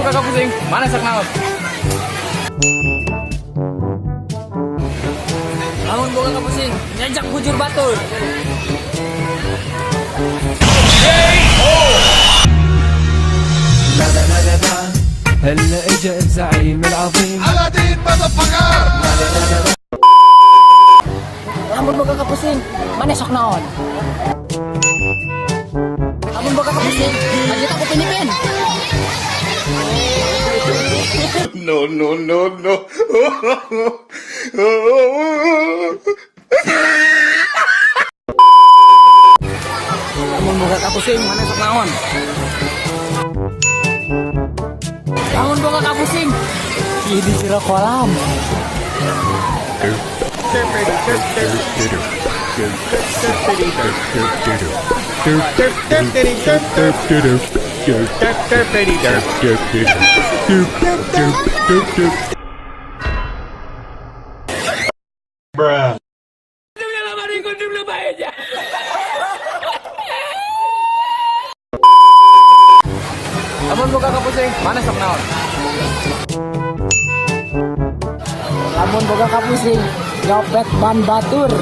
boga kapusing, mana sak naon? Lamun boga kapusing, nyajak bujur batur. هلا اجا الزعيم العظيم على دين مدفقر. Lamun boga kapusing, mana sok naon? Lamun boga kapusing, lanjut aku pinipin. No, no, no, no. Lamun boga kapusing, mana sak naon? Lamun boga kapusing, di sira kolam. Bruh. Lamun boga kapusing, mana sak naon? Lamun boga kapusing, nyopet ban batur.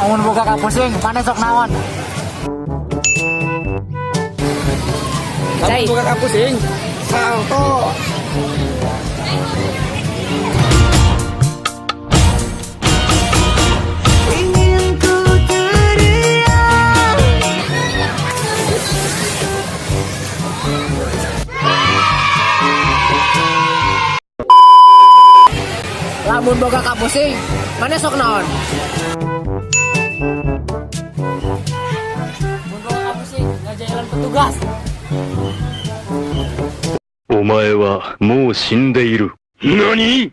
Lamun boga kapusing, mana sok naon? Lamun boga kapusing, salto. Lamun boga kapusing, mana sok naon? Lamun boga kapusing, ngajalan petugas. お前はもう死んでいる。何